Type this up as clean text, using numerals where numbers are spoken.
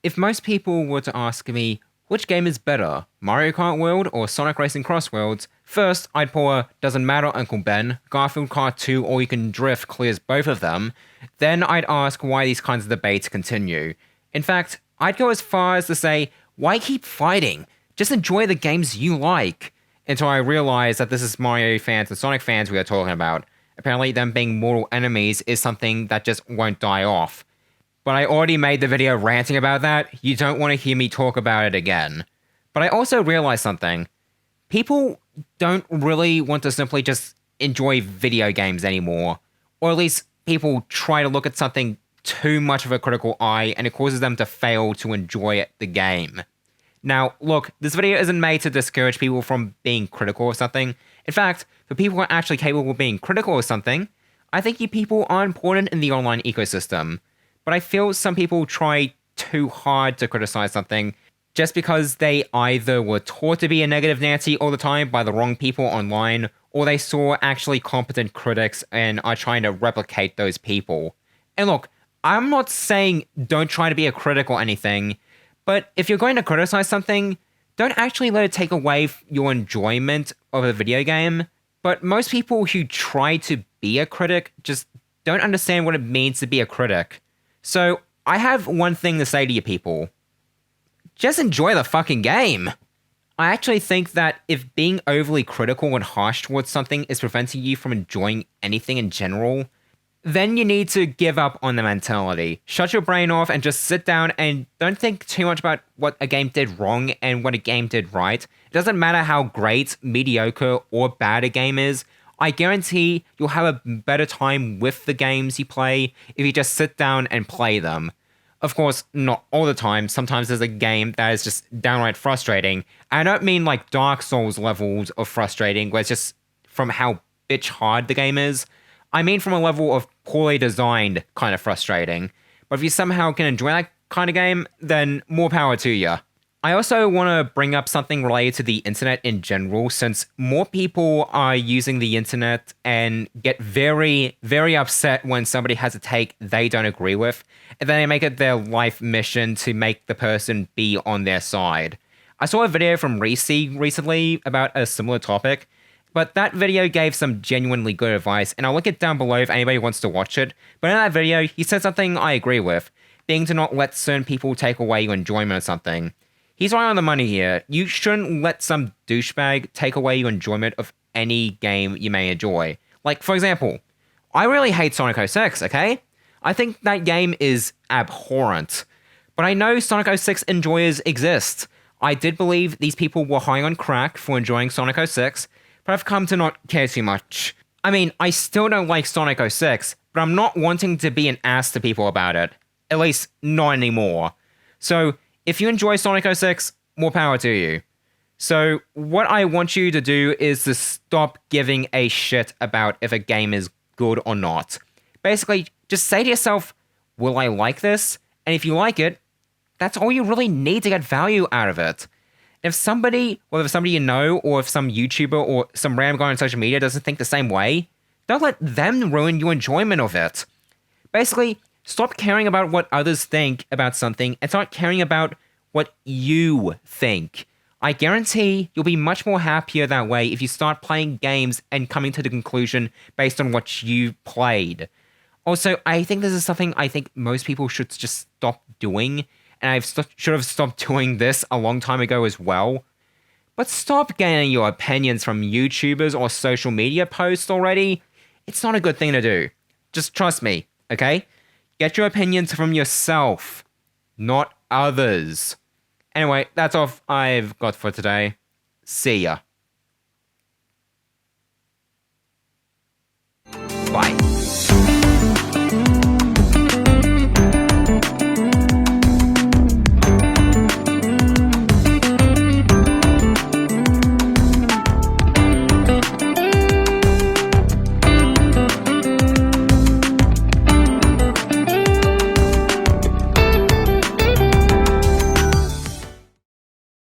If most people were to ask me, which game is better, Mario Kart World or Sonic Racing Cross Worlds, first I'd pull a doesn't matter Uncle Ben, Garfield Kart 2 All You Can Drift clears both of them, then I'd ask why these kinds of debates continue. In fact, I'd go as far as to say, why keep fighting? Just enjoy the games you like. Until I realized that this is Mario fans and Sonic fans we are talking about. Apparently them being mortal enemies is something that just won't die off. But I already made the video ranting about that, you don't want to hear me talk about it again. But I also realized something. People don't really want to simply just enjoy video games anymore. Or at least people try to look at something too much of a critical eye and it causes them to fail to enjoy the game. Now, look, this video isn't made to discourage people from being critical of something. In fact, for people who are actually capable of being critical of something, I think you people are important in the online ecosystem. But I feel some people try too hard to criticize something just because they either were taught to be a negative Nancy all the time by the wrong people online, or they saw actually competent critics and are trying to replicate those people. And look, I'm not saying don't try to be a critic or anything, but if you're going to criticize something, don't actually let it take away your enjoyment of a video game. But most people who try to be a critic just don't understand what it means to be a critic. So, I have one thing to say to you people. Just enjoy the fucking game. I actually think that if being overly critical and harsh towards something is preventing you from enjoying anything in general, then you need to give up on the mentality. Shut your brain off and just sit down and don't think too much about what a game did wrong and what a game did right. It doesn't matter how great, mediocre, or bad a game is. I guarantee you'll have a better time with the games you play if you just sit down and play them. Of course, not all the time. Sometimes there's a game that is just downright frustrating. And I don't mean like Dark Souls levels of frustrating, where it's just from how bitch hard the game is. I mean from a level of poorly designed kind of frustrating. But if you somehow can enjoy that kind of game, then more power to you. I also want to bring up something related to the internet in general, since more people are using the internet and get very, very upset when somebody has a take they don't agree with, and then they make it their life mission to make the person be on their side. I saw a video from Reese recently about a similar topic, but that video gave some genuinely good advice, and I'll link it down below if anybody wants to watch it. But in that video, he said something I agree with, being to not let certain people take away your enjoyment of something. He's right on the money here. You shouldn't let some douchebag take away your enjoyment of any game you may enjoy. Like, for example, I really hate Sonic 06, okay? I think that game is abhorrent. But I know Sonic 06 enjoyers exist. I did believe these people were high on crack for enjoying Sonic 06, but I've come to not care too much. I mean, I still don't like Sonic 06, but I'm not wanting to be an ass to people about it. At least, not anymore. So, if you enjoy Sonic 06, more power to you. So, what I want you to do is to stop giving a shit about if a game is good or not. Basically, just say to yourself, will I like this? And if you like it, that's all you really need to get value out of it. If somebody, whether it's somebody you know, or if some YouTuber or some random guy on social media doesn't think the same way, don't let them ruin your enjoyment of it. Basically, stop caring about what others think about something and start caring about what you think. I guarantee you'll be much more happier that way if you start playing games and coming to the conclusion based on what you played. Also, I think this is something I think most people should just stop doing, and I should have stopped doing this a long time ago as well. But stop getting your opinions from YouTubers or social media posts already. It's not a good thing to do. Just trust me, okay? Get your opinions from yourself, not others. Anyway, that's all I've got for today. See ya.